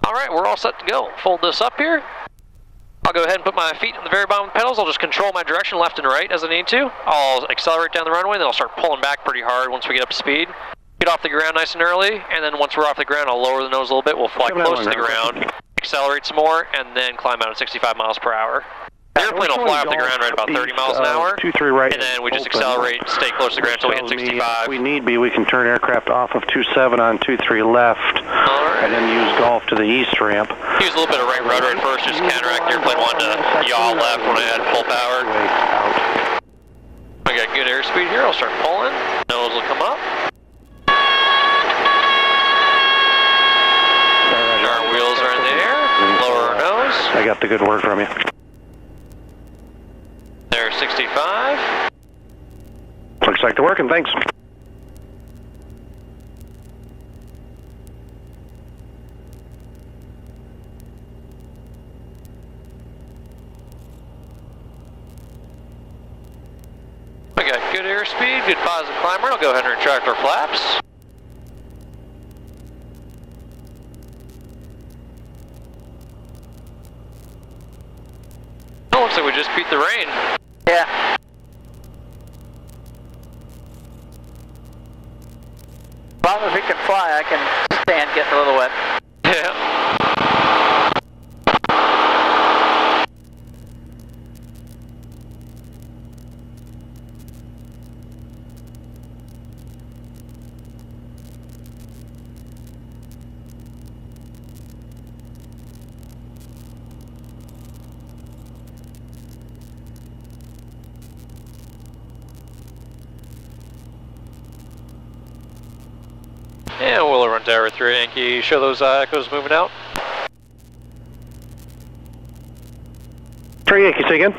Alright, we're all set to go. Fold this up here. I'll go ahead and put my feet in the very bottom of the pedals. I'll just control my direction left and right as I need to. I'll accelerate down the runway, then I'll start pulling back pretty hard once we get up to speed. Get off the ground nice and early, and then once we're off the ground, I'll lower the nose a little bit. We'll fly close to the ground, accelerate some more, and then climb out at 65 miles per hour. The airplane will fly off the ground right about 30 miles an hour, 23 right, and then we just accelerate, stay close to the ground until we hit 65. If we need be, we can turn aircraft off of 27 on 23 left, and then use Golf to the east ramp. Use a little bit of right rudder at first, just counteract the airplane wanted to yaw left when I had full power. I got good airspeed here, I'll start pulling, nose will come up. Our wheels are in the air, lower our nose. I got the good word from you. There's 65. Looks like they're working, thanks. We got good airspeed, good positive climber. I'll go ahead and retract our flaps. Oh, looks like we just beat the rain. Yeah. As long as we can fly, I can stand getting a little wet. Yeah. And we'll run tower 3 Yankee, show those echoes moving out. 3 Yankee, say again.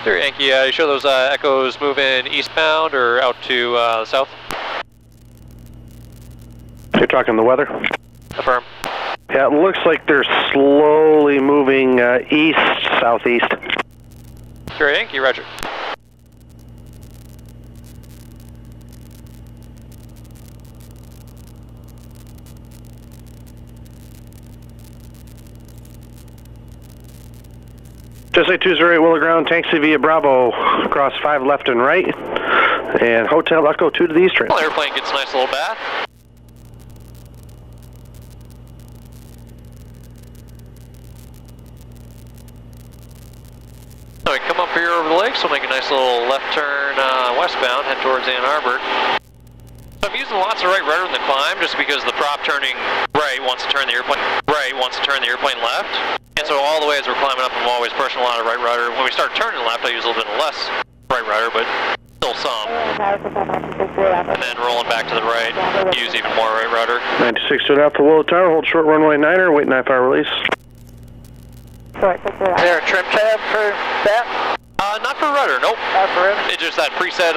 3 Yankee, you show those echoes moving eastbound or out to the south? You're talking the weather? Affirm. Yeah, it looks like they're slowly moving east, southeast. 3 Yankee, roger. Just 208 Willow Ground, taxi via Bravo, cross 5 left and right, and Hotel Echo 2 to the east ramp. Well, airplane gets a nice little bath. So we come up here over the lake, so we'll make a nice little left turn westbound, head towards Ann Arbor. So I'm using lots of right rudder in the climb just because the prop turning right wants to turn the airplane left. And so all the way as we're climbing up, I'm always pushing a lot of right rudder. When we start turning left, I use a little bit less right rudder, but still some. And then rolling back to the right, use even more right rudder. 96 to Alpha Willow Tower, hold short runway 9er, wait 9-hour release. Is there a trim tab for that? Not for rudder, nope. Not for rudder? It's just that preset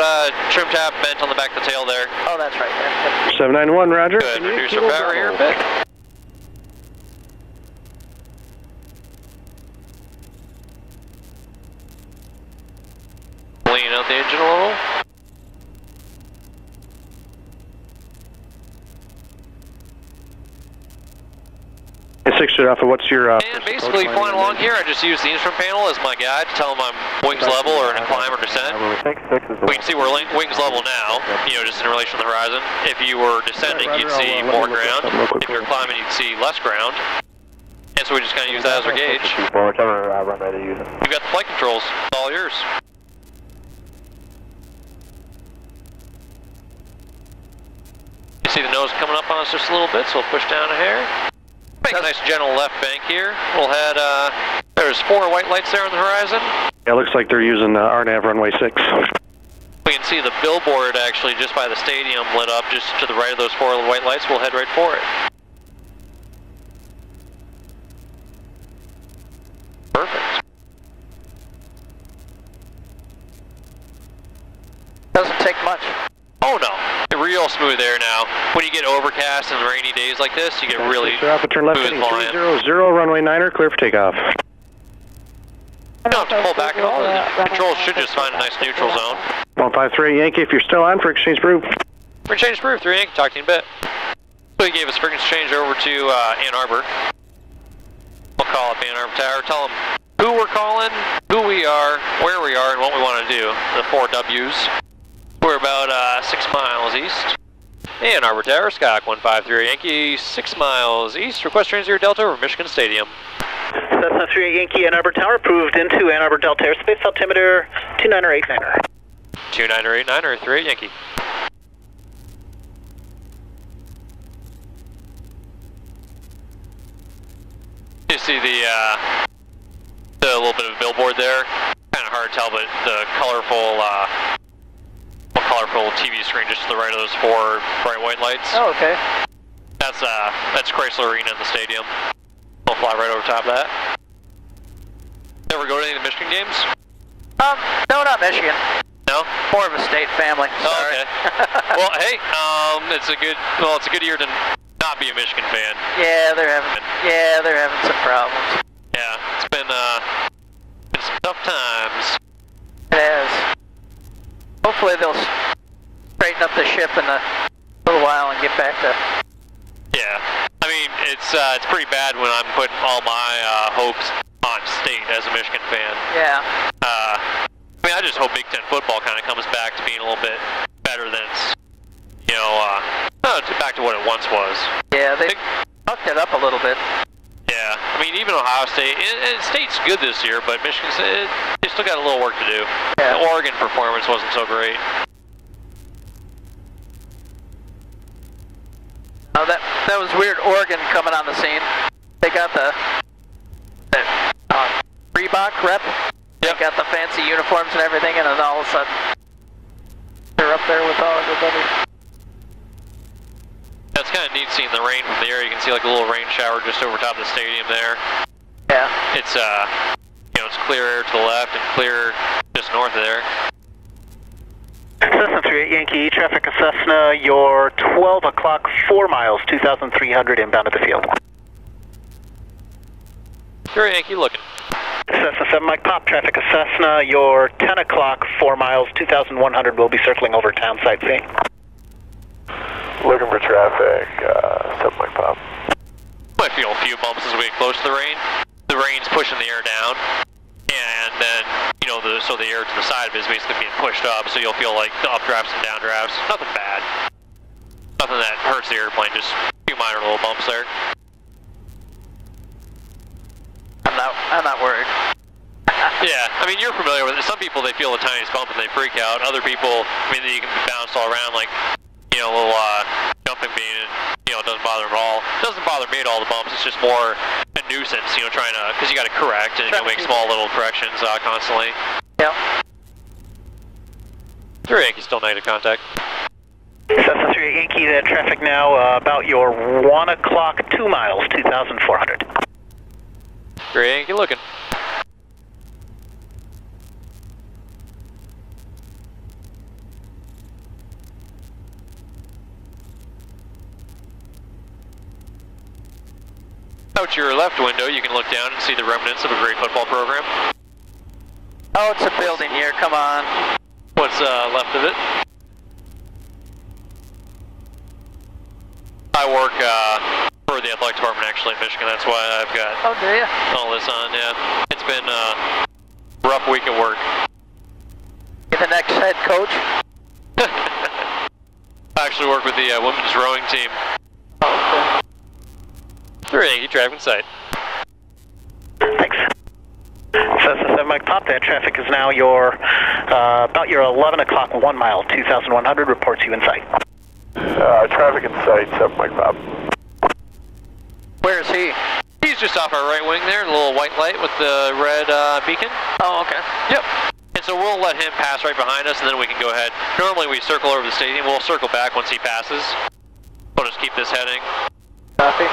trim tab bent on the back of the tail there. Oh, that's right. 791, roger. Good, reduce our power here a bit. Lean out the engine a little. And 6 to Alpha, what's your... and basically flying along here, I just use the instrument panel as my guide to tell them I'm wings level or in a climb or descent. We can see we're wings level now, you know, just in relation to the horizon. If you were descending, you'd see more ground. If you're climbing, you'd see less ground. And so we just kind of use that as our gauge. Whichever runway they're using. We've got the flight controls. It's all yours. You see the nose coming up on us just a little bit, so we'll push down a hair. Make a nice gentle left bank here. We'll head, there's 4 white lights there on the horizon. Yeah, it looks like they're using RNAV runway 6. We can see the billboard actually just by the stadium lit up just to the right of those 4 white lights. We'll head right for it. Perfect. Doesn't take much. Oh no, real smooth air now. When you get overcast and rainy days like this, you get really turn left smooth flying. 300, runway 9er, clear for takeoff. You don't have to pull back at all. The controls should just find a nice neutral zone. 153 Yankee, if you're still on for exchange proof. For exchange proof, 3 Yankee, talk to you in a bit. So he gave us frequency change over to Ann Arbor. We'll call up Ann Arbor Tower, tell them who we're calling, who we are, where we are, and what we want to do. The 4 W's. We're about 6 miles east. Ann Arbor Tower, Skyhawk 153 Yankee, 6 miles east. Request train 0 Delta over Michigan Stadium. Cessna 38 Yankee, Ann Arbor Tower, approved into Ann Arbor Delta airspace, altimeter 2989er. 2989er, 38 Yankee. You see the little bit of a billboard there? Kind of hard to tell, but the colorful TV screen just to the right of those 4 bright white lights. Oh, okay. That's Chrysler Arena in the stadium. We'll fly right over top of that. Ever go to any of the Michigan games? No, not Michigan. No? More of a state family. Oh, okay. Well, hey, it's a good year to not be a Michigan fan. Yeah, they're having some problems. Yeah, it's been some tough times. It has. Hopefully they'll straighten up the ship in a little while and get back to. Yeah, I mean it's pretty bad when I'm putting all my hopes on state as a Michigan fan. Yeah. I mean I just hope Big Ten football kind of comes back to being a little bit better than it's, back to what it once was. Yeah, they fucked it up a little bit. Yeah, I mean even Ohio State, State's good this year, but Michigan State, they still got a little work to do. Yeah. The Oregon performance wasn't so great. Oh, that was weird. Oregon coming on the scene. They got the Reebok rep. They got the fancy uniforms and everything, and then all of a sudden they're up there with all everybody. That's kind of neat seeing the rain from the air. You can see like a little rain shower just over top of the stadium there. Yeah. It's it's clear air to the left and clear just north of there. Cessna 38 Yankee, traffic of Cessna, you're 12 o'clock, 4 miles, 2,300 inbound to the field. Sure, Yankee looking. Cessna 7 Mike Pop, traffic of Cessna, you're 10 o'clock, 4 miles, 2,100, we'll be circling over town sightseeing. Looking for traffic, 7 Mike Pop. Might feel a few bumps as we get close to the rain. The rain's pushing the air down, and then, so the air to the side of it is basically being pushed up, so you'll feel like the updrafts and downdrafts. Nothing bad. Nothing that hurts the airplane, just a few minor little bumps there. I'm not worried. Yeah, I mean, you're familiar with it. Some people, they feel the tiniest bump and they freak out. Other people, I mean, you can bounce all around like, a little jumping bean, and, it doesn't bother them at all. It doesn't bother me at all, the bumps. It's just more a nuisance, trying to, because you got to correct and make small little corrections constantly. Yeah. 3 Yankee, still negative contact. Cessna 38 Yankee, that traffic now about your 1 o'clock, 2 miles, 2,400. 3 Yankee looking. Out your left window, you can look down and see the remnants of a great football program. Oh, it's a building here, come on. What's left of it? I work for the athletic department actually in Michigan, that's why I've got do you? all this on, yeah. It's been a rough week at work. You're the next head coach? I actually work with the women's rowing team. Oh, okay. 3 Yankee, traffic in sight. Thanks. Cessna 7 Mike Pop, that traffic is now your, about your 11 o'clock, 1 mile, 2,100, reports you in sight. Traffic in sight, 7 Mike Pop. Where is he? He's just off our right wing there, the little white light with the red beacon. Oh, okay. Yep. And so we'll let him pass right behind us, and then we can go ahead. Normally we circle over the stadium. We'll circle back once he passes. We'll just keep this heading. Copy.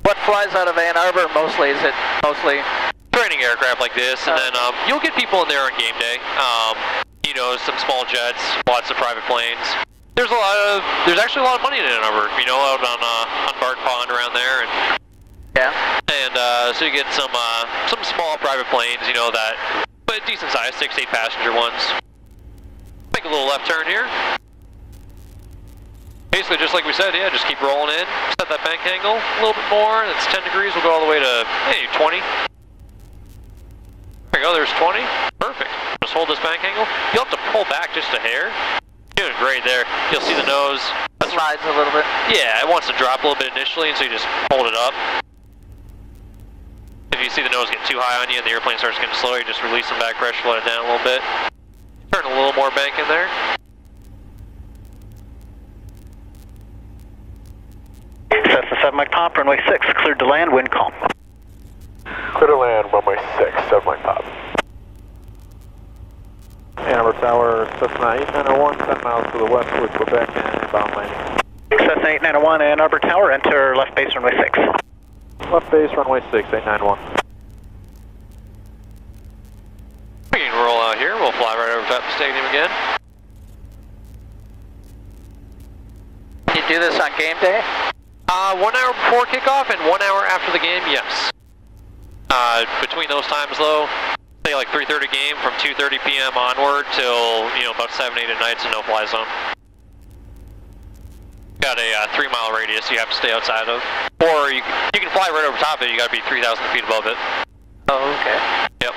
What flies out of Ann Arbor mostly? Is it mostly training aircraft like this, and then you'll get people in there on game day. Some small jets, lots of private planes. There's actually a lot of money in Ann Arbor. Out on Bart Pond around there, and yeah. And so you get some small private planes, but decent size, 6, 8 passenger ones. Make a little left turn here. Basically, just like we said, yeah, just keep rolling in, set that bank angle a little bit more, that's 10 degrees, we'll go all the way to, hey, 20. There you go, there's 20, perfect. Just hold this bank angle. You'll have to pull back just a hair. Doing great there. You'll see the nose. Slides a little bit. Yeah, it wants to drop a little bit initially, and so you just hold it up. If you see the nose get too high on you and the airplane starts getting slow, you just release some back pressure, let it down a little bit. Turn a little more bank in there. Cessna 7 Mike Pop, runway 6, cleared to land, wind calm. Clear to land, runway 6, 7 Mike Pop. Amber Tower, Cessna 8901, 10 miles to the west with Quebec and inbound landing. Cessna 8901, Ann Arbor Tower, enter left base runway 6. Left base, runway 6, 891. We can roll out here, we'll fly right over top the stadium again. You do this on game day? 1 hour before kickoff and 1 hour after the game, yes. Between those times though, say like 3:30 game from 2:30 p.m. onward till, about 7, 8 at night, so no fly zone. Got a 3-mile radius you have to stay outside of. Or you can fly right over top of it, you gotta be 3,000 feet above it. Oh, okay. Yep.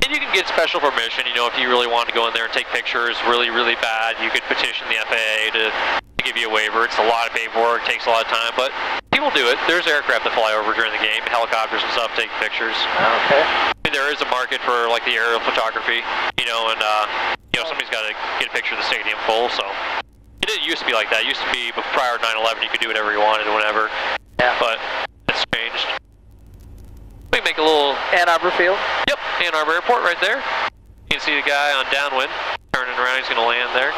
And you can get special permission, if you really want to go in there and take pictures really, really bad, you could petition the FAA to give you a waiver. It's a lot of paperwork, takes a lot of time, but people do it. There's aircraft that fly over during the game, helicopters and stuff, take pictures. Okay. I mean, there is a market for like the aerial photography, and somebody's got to get a picture of the stadium full, so. It didn't used to be like that. It used to be prior to 9/11, you could do whatever you wanted, whenever. Yeah. But it's changed. We can make a little... Ann Arbor Field? Yep, Ann Arbor Airport right there. You can see the guy on downwind, turning around, he's going to land there.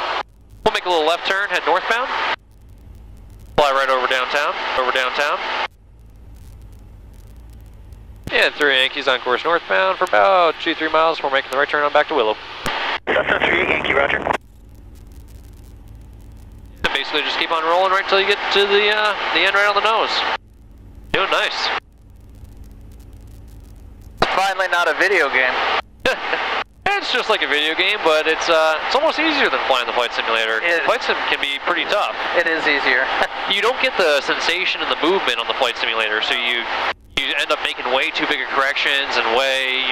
We'll make a little left turn, head northbound. Fly right over downtown, And 3 Yankees on course northbound for about 2-3 miles. We're making the right turn on back to Willow. Cessna 3 Yankee, roger. And basically just keep on rolling right until you get to the end right on the nose. Doing nice. Finally not a video game. It's just like a video game, but it's almost easier than flying the flight simulator. Flight sim can be pretty tough. It is easier. You don't get the sensation and the movement on the flight simulator, so you end up making way too big of corrections and way,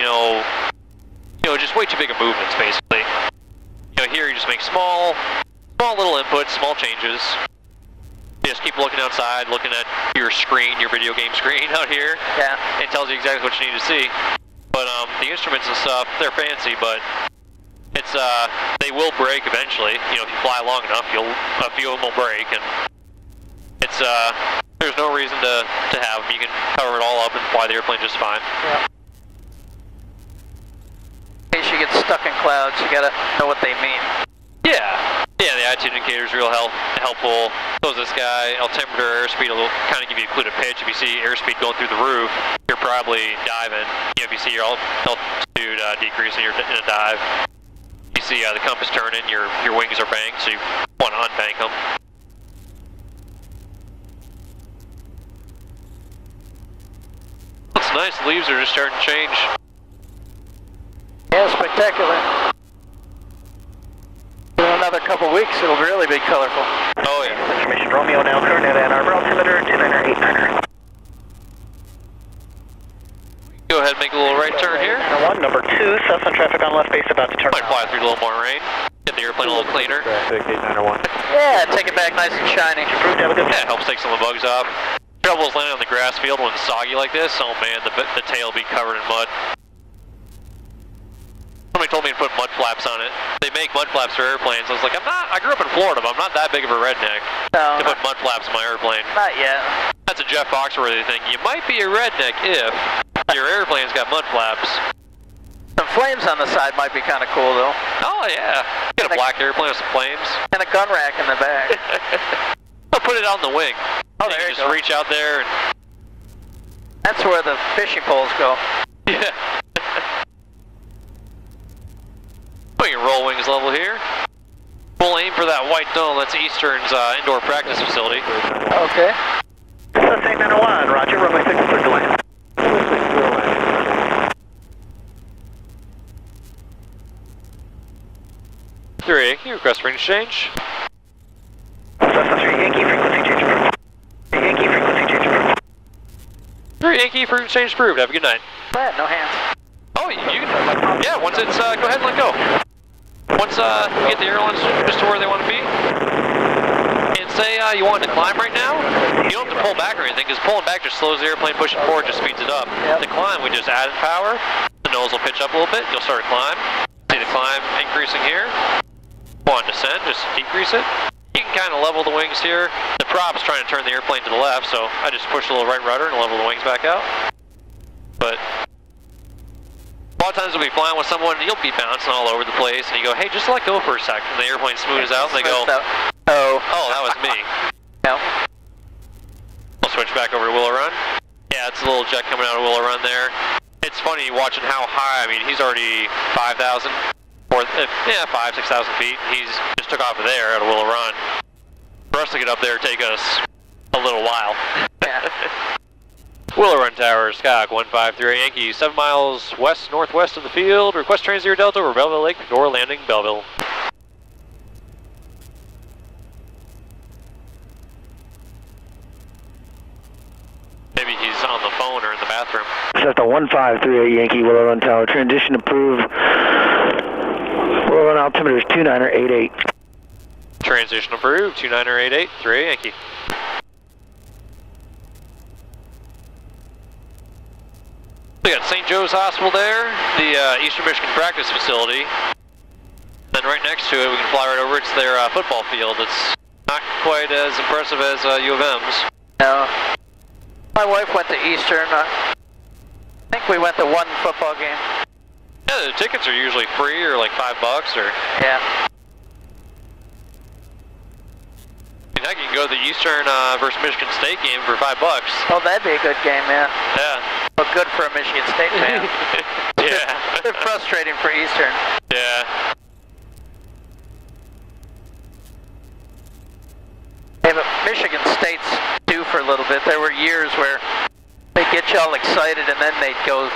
just way too big of movements, basically. Here you just make small little inputs, small changes. You just keep looking outside, looking at your screen, your video game screen out here. Yeah. It tells you exactly what you need to see. But the instruments and stuff, they're fancy, but it's they will break eventually. If you fly long enough, a few of them will break, and it's there's no reason to have them. You can cover it all up and fly the airplane just fine. Yeah. In case you get stuck in clouds, you gotta know what they mean. Yeah, the attitude indicator is real helpful. So is this guy. Altimeter, airspeed will kind of give you a clue to pitch. If you see airspeed going through the roof, you're probably diving. If you see your altitude decreasing, you're in a dive. You see the compass turning, your wings are banked, so you want to unbank them. It's nice, the leaves are just starting to change. Yeah, spectacular. In another couple weeks, it'll really be colorful. Oh yeah. Information Romeo now current at Ann Arbor, altimeter 2989er. Go ahead and make a little right turn here. Number 2, Cessna traffic on left base about to turn. Might fly through a little more rain. Get the airplane a little cleaner. Traffic 8901. Yeah, take it back nice and shiny. Approved, have a good day. Yeah, it helps take some of the bugs off. Trouble is landing on the grass field when it's soggy like this. Oh man, the tail will be covered in mud. Somebody told me to put mud flaps on it. They make mud flaps for airplanes. I was like, I grew up in Florida, but I'm not that big of a redneck to put mud flaps on my airplane. Not yet. That's a Jeff Foxworthy thing. You might be a redneck if your airplane's got mud flaps. Some flames on the side might be kind of cool, though. Oh, yeah. Get a black airplane with some flames. And a gun rack in the back. I'll put it on the wing. Oh, there you just go. Reach out there and... That's where the fishing poles go. Yeah. We can roll wings level here. We'll aim for that white dome. That's Eastern's indoor practice facility. Okay. Cessna 901, roger, runway 6, clear to land. Three, can you request range change? Cessna 3 Yankee, frequency change approved. Yankee, frequency change approved. 3 Yankee, frequency change approved. Have a good night. Bad, no hands. Oh, you can, yeah, once it's, go ahead and let go. Once you get the ailerons just to where they want to be, and say you want to climb right now, you don't have to pull back or anything, because pulling back just slows the airplane, pushing forward just speeds it up. Yep. The climb, we just added power, the nose will pitch up a little bit, you'll start to climb. See the climb increasing here. Want to descend, just decrease it. You can kind of level the wings here. The prop's trying to turn the airplane to the left, so I just push a little right rudder and level the wings back out. But a lot of times you'll be flying with someone and you'll be bouncing all over the place and you go, hey, just let go for a second. And the airplane smooths out and they go, oh, that was me. No. We'll switch back over to Willow Run. Yeah, it's a little jet coming out of Willow Run there. It's funny watching how high, I mean, he's already 5,000, or yeah, 5,000, 6,000 feet. He's just took off of there out of Willow Run. For us to get up there take us a little while. Yeah. Willow Run Tower, Skyhawk 153 Yankee, 7 miles west-northwest of the field. Request train 0 Delta over Belleville Lake, door landing, Belleville. Maybe he's on the phone or in the bathroom. Cessna 1538 Yankee, Willow Run Tower. Transition approved. Willow Run altimeter is 2988. Transition approved, 2988, 3 Yankee. We got St. Joe's Hospital there, the Eastern Michigan practice facility. Then right next to it, we can fly right over, it's their football field. It's not quite as impressive as U of M's. No. My wife went to Eastern. I think we went to one football game. Yeah, the tickets are usually free or like $5 or... Yeah. I mean, heck, you can go to the Eastern versus Michigan State game for $5. Oh, that'd be a good game, yeah. Yeah. But good for a Michigan State fan. Yeah. They're frustrating for Eastern. Yeah. Hey, but Michigan State's due for a little bit. There were years where they get you all excited and then they'd go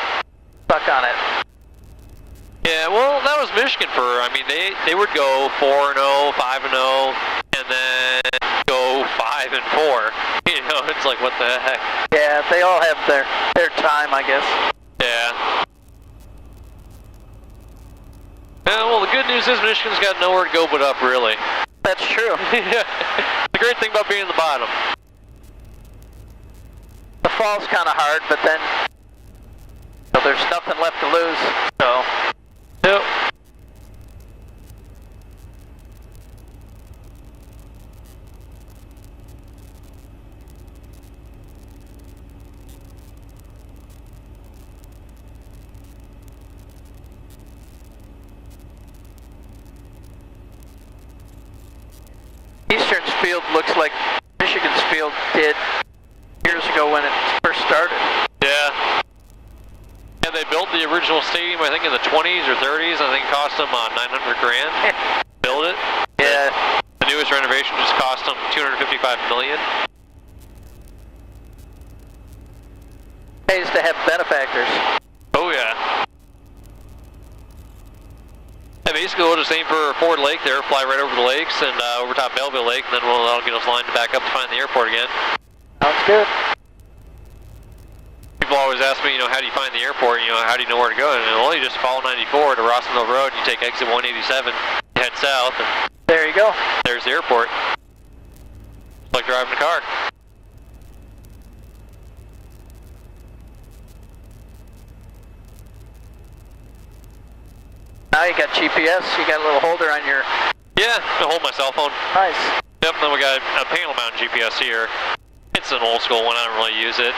stuck on it. Yeah, well, that was Michigan for, I mean, they would go 4-0, 5-0, and then go 5-4. You know, it's like, what the heck? Yeah, they all have their time, I guess. Yeah. Yeah, well, the good news is Michigan's got nowhere to go but up, really. That's true. Yeah. The great thing about being in the bottom. The fall's kind of hard, but then there's nothing left to lose, so... Yep. Eastern's field looks like Michigan's field did years ago when it first started. Yeah. Yeah, they built the original stadium, I think, in the 20s or 30s. I think it cost them $900 grand. Build it. Yeah. The newest renovation just cost them $255 million. Pays to have benefactors. Oh yeah. Yeah, basically we'll just aim for Ford Lake there, fly right over the lakes and over top Belleville Lake, and then that'll get us lined back up to find the airport again. Sounds good. People always ask me, you know, how do you find the airport? You know, how do you know where to go? And well, you just follow 94 to Rossville Road, and you take exit 187, you head south, and There you go. there's the airport. It's like driving a car. Now you got GPS, you got a little holder on your... Yeah, I hold my cell phone. Nice. Yep, then we got a panel mounted GPS here. It's an old school one, I don't really use it.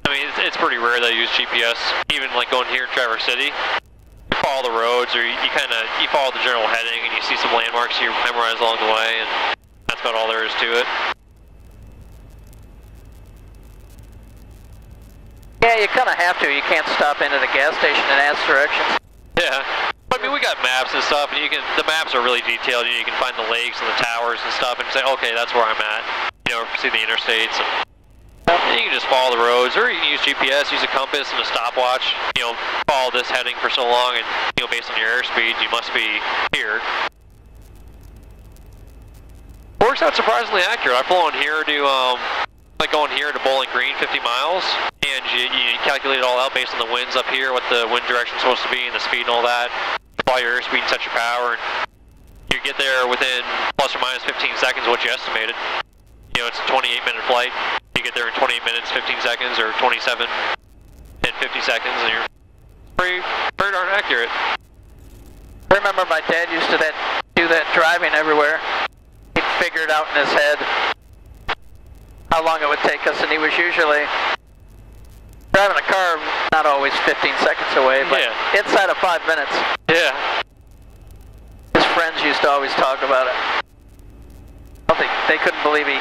I mean, it's pretty rare that I use GPS, even like going here in Traverse City. You follow the roads, or you follow the general heading, and you see some landmarks you memorize along the way, and that's about all there is to it. Yeah, you kind of have to. You can't stop in at a gas station and ask directions. Yeah. I mean, we got maps and stuff, and the maps are really detailed. You can find the lakes and the towers and stuff, and say, okay, that's where I'm at. You know, see the interstates. And you can just follow the roads, or you can use GPS, use a compass and a stopwatch. You know, follow this heading for so long, and you know, based on your airspeed, you must be here. works out surprisingly accurate. I've flown here to, like going here to Bowling Green, 50 miles, and you calculate it all out based on the winds up here, what the wind direction's supposed to be, and the speed and all that. Apply your airspeed and set your power, and you get there within plus or minus 15 seconds what you estimated. You know, it's a 28-minute flight. You get there in 28 minutes, 15 seconds, or 27 and 50 seconds, and you're pretty darn accurate. I remember my dad used to do that driving everywhere. He'd figure it out in his head how long it would take us, and he was usually driving a car not always 15 seconds away, but inside of 5 minutes. Yeah. His friends used to always talk about it. I don't think they couldn't believe he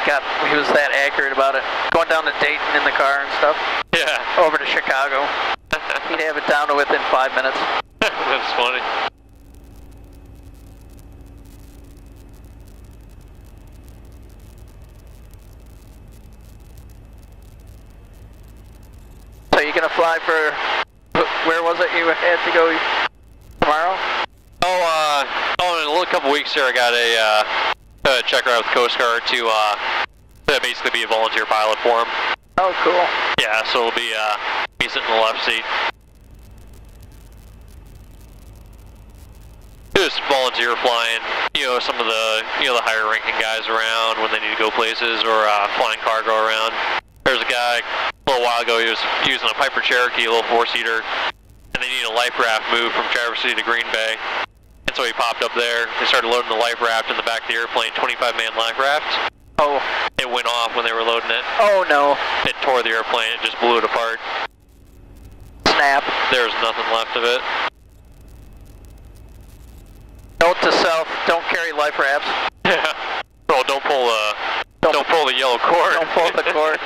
was that accurate about it. Going down to Dayton in the car and stuff. Yeah. Over to Chicago. He'd have it down to within 5 minutes. That's funny. So you're gonna fly for, where was it you had to go tomorrow? In a little couple weeks here, I got a check ride with Coast Guard to basically be a volunteer pilot for them. Oh, cool. Yeah, so it'll be me sitting in the left seat. Just volunteer flying, some of the, the higher ranking guys around when they need to go places, or flying cargo around. There's a guy a little while ago, he was using a Piper Cherokee, a little four-seater, and they needed a life raft moved from Traverse City to Green Bay. And so he popped up there, they started loading the life raft in the back of the airplane, 25-man life raft. Oh. It went off when they were loading it. Oh no. It tore the airplane, it just blew it apart. Snap. There's nothing left of it. Note to self, don't carry life rafts. Yeah. Oh, don't pull the yellow cord. Don't pull the cord.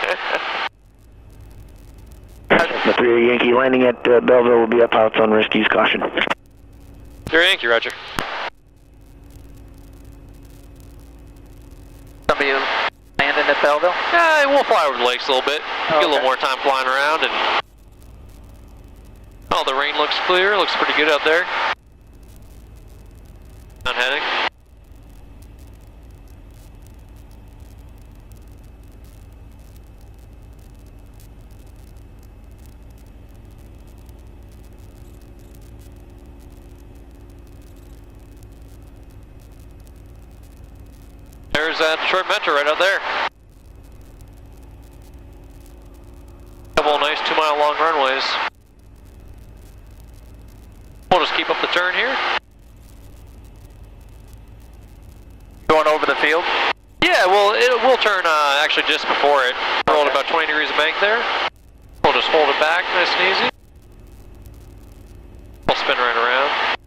The 3 Yankee landing at Belleville will be up pilots on risk, use caution. You're Yankee, Roger. Somebody landing at Belleville? Yeah, we'll fly over the lakes a little bit. Okay. Get a little more time flying around, and the rain looks clear. Looks pretty good out there. Not heading. There's Detroit Metro right out there. Couple of nice 2-mile long runways. We'll just keep up the turn here. Going over the field? Yeah, well, we'll turn actually just before it. Roll at about 20 degrees of bank there. We'll just hold it back nice and easy. We'll spin right around.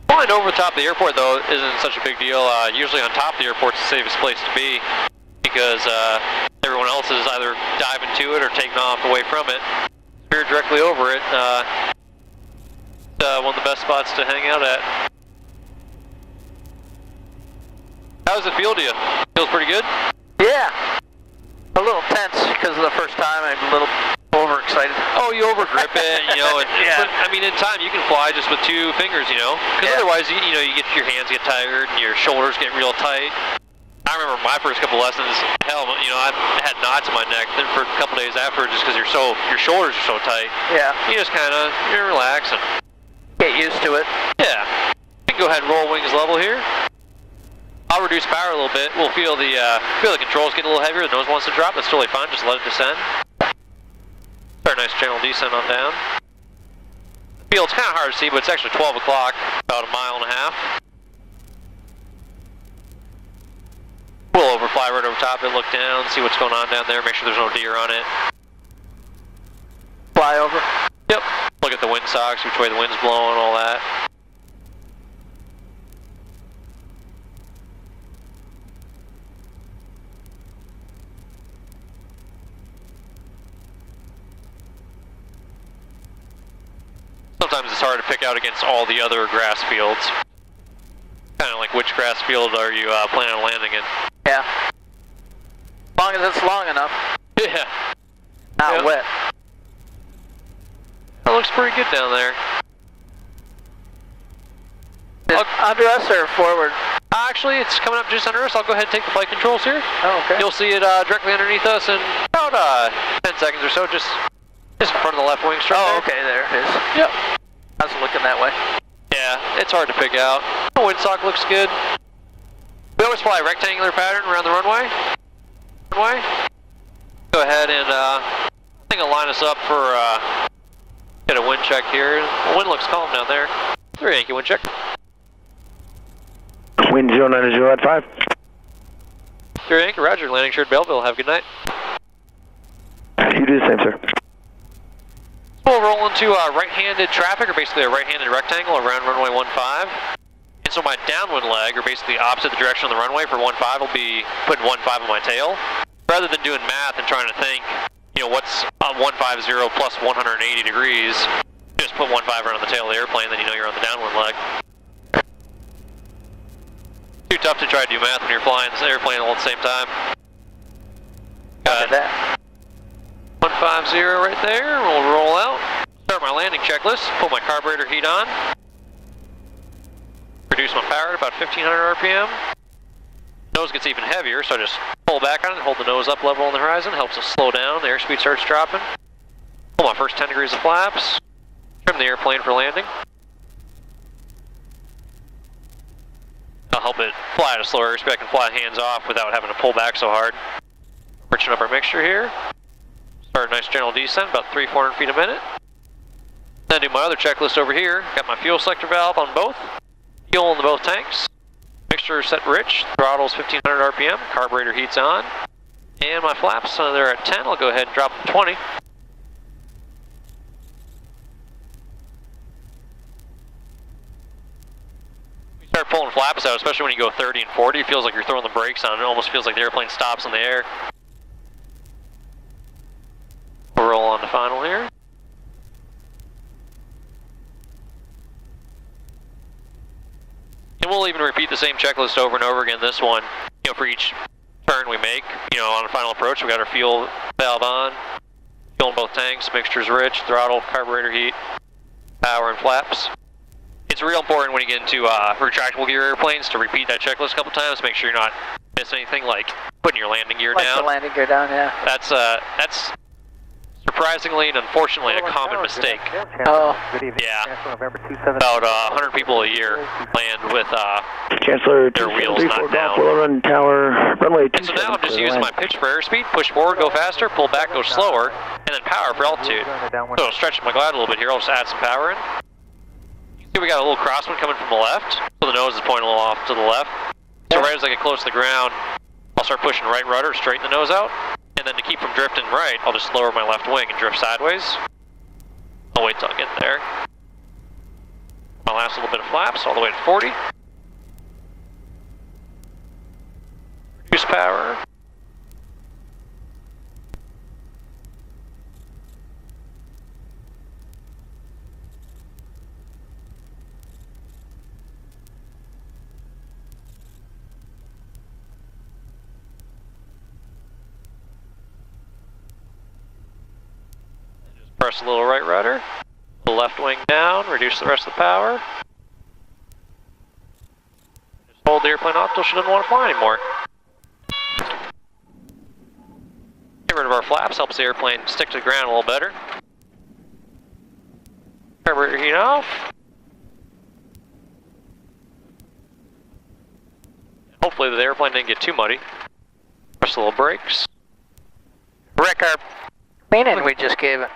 Flying over the top of the airport, though, isn't such a big deal. Usually on top of the airport's the safest place to be, because everyone else is either diving to it or taking off away from it. If you're directly over it, one of the best spots to hang out at. How does it feel to you? Feels pretty good? Yeah. A little tense because of the first time. I'm a little overexcited. Oh, you overgrip it, Yeah. But, I mean, in time you can fly just with 2 fingers, because otherwise, you get your hands get tired and your shoulders get real tight. I remember my first couple lessons, hell, I had knots in my neck then for a couple days after, just because your shoulders are so tight. Yeah. You just kind of relax and get used to it. Yeah. We can go ahead and roll wings level here. I'll reduce power a little bit. We'll feel the controls get a little heavier. The nose wants to drop. That's totally fine. Just let it descend. Start a nice gentle descent on down. The field's kind of hard to see, but it's actually 12 o'clock, about 1.5 miles. We'll overfly right over top of it, look down, see what's going on down there, make sure there's no deer on it. Fly over? Yep. Look at the windsocks, which way the wind's blowing, all that. Sometimes it's hard to pick out against all the other grass fields. Kind of like which grass field are you planning on landing in? Yeah. As long as it's long enough. Yeah. Not Yep. wet. That looks pretty good down there. Under us or forward? Actually, it's coming up just under us. I'll go ahead and take the flight controls here. Oh, okay. You'll see it directly underneath us in about 10 seconds or so, just in front of the left wing strip. Oh, there. okay, there it is. Yep. I was looking that way. Yeah, it's hard to pick out. The windsock looks good. We always fly a rectangular pattern around the runway. Go ahead and I think I'll line us up for get a wind check here. The wind looks calm down there. 3 Yankee wind check. Wind 090 at 5. 3 Yankee, roger. Landing sure at Belleville. Have a good night. You do the same, sir. We'll roll into right-handed traffic, or basically a right-handed rectangle around runway 15. And so my downwind leg, or basically opposite the direction of the runway for 15, will be putting 15 on my tail. Rather than doing math and trying to think, you know, what's 150 plus 180 degrees, just put 15 around the tail of the airplane, then you know you're on the downwind leg. Too tough to try to do math when you're flying the airplane all at the same time. Got that. 150 right there. We'll roll out. Start my landing checklist. Pull my carburetor heat on. Reduce my power to about 1500 RPM. Nose gets even heavier, so I just pull back on it, hold the nose up level on the horizon. Helps us slow down. The airspeed starts dropping. Pull my first 10 degrees of flaps. Trim the airplane for landing. I'll help it fly at a slower airspeed. I can fly hands off without having to pull back so hard. Riching up our mixture here. Start a nice gentle descent, about 300-400 feet a minute. Then do my other checklist over here. Got my fuel selector valve on both. Fuel in both tanks. Mixture set rich. Throttle's 1500 RPM. Carburetor heat's on. And my flaps, they're at 10. I'll go ahead and drop them to 20. Start pulling flaps out, especially when you go 30 and 40, it feels like you're throwing the brakes on. It almost feels like the airplane stops in the air. We'll roll on to final here. And we'll even repeat the same checklist over and over again. This one, you know, for each turn we make, you know, on a final approach, we got our fuel valve on, fuel in both tanks, mixture's rich, throttle, carburetor heat, power, and flaps. It's real important when you get into retractable gear airplanes to repeat that checklist a couple times. Make sure you're not missing anything, like putting your landing gear down. The landing gear down, yeah. That's surprisingly and unfortunately a common mistake. Oh. Yeah. About 100 people a year land with Chancellor their wheels not down. We'll run tower, runway 27. And so now I'm just using my pitch for airspeed. Push forward, go faster, pull back, go slower, and then power for altitude. So stretching my glide a little bit here, I'll just add some power in. See, we got a little crosswind coming from the left, so the nose is pointing a little off to the left. So right as I get close to the ground, I'll start pushing right rudder, straighten the nose out, and then to keep from drifting right, I'll just lower my left wing and drift sideways. I'll wait till I get there. My last little bit of flaps, all the way to 40. Reduce power. Press a little right rudder, the left wing down, reduce the rest of the power. Just hold the airplane off till she doesn't want to fly anymore. Get rid of our flaps, helps the airplane stick to the ground a little better. Carburetor heat off. Hopefully the airplane didn't get too muddy. Press the little brakes. Wreck our cleaning we just gave it.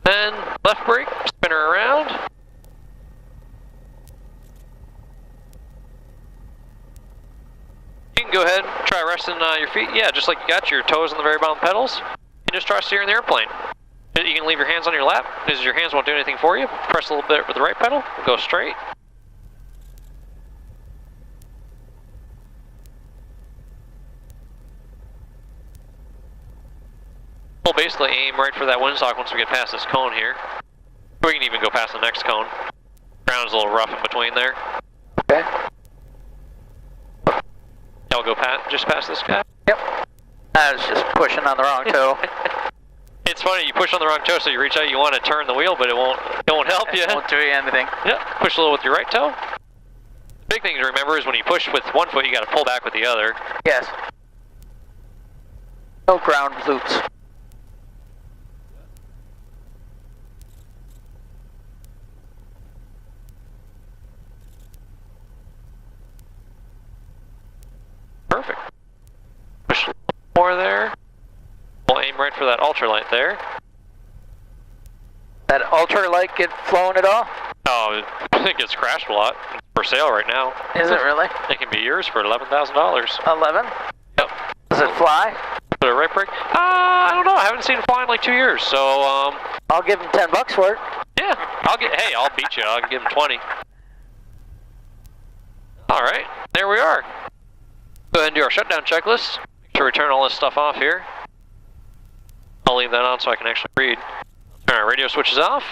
Then left brake, spin her around. You can go ahead and try resting your feet. Yeah, just like you got your toes on the very bottom pedals. And just try steering the airplane. You can leave your hands on your lap, because your hands won't do anything for you. Press a little bit with the right pedal, go straight. We'll basically aim right for that windsock once we get past this cone here. We can even go past the next cone. Ground's a little rough in between there. Okay. Yeah, we'll go just past this guy. Yep. I was just pushing on the wrong toe. It's funny, you push on the wrong toe, so you reach out, you want to turn the wheel, but it won't help you. It won't do you anything. Yep, push a little with your right toe. The big thing to remember is when you push with one foot, you got to pull back with the other. Yes. No ground loops. Perfect. Push a little more there. We'll aim right for that ultralight there. That ultralight get flown at all? Oh, I think it's crashed a lot. It's for sale right now. Is it really? It can be yours for $11,000. 11? Yep. Does it fly? Put a right brake? I don't know. I haven't seen it fly in like 2 years. So, I'll give him $10 for it. yeah, hey, I'll beat you. I'll give him 20. All right, there we are. Go ahead and do our shutdown checklist. Make sure we turn all this stuff off here. I'll leave that on so I can actually read. All right, radio switches off.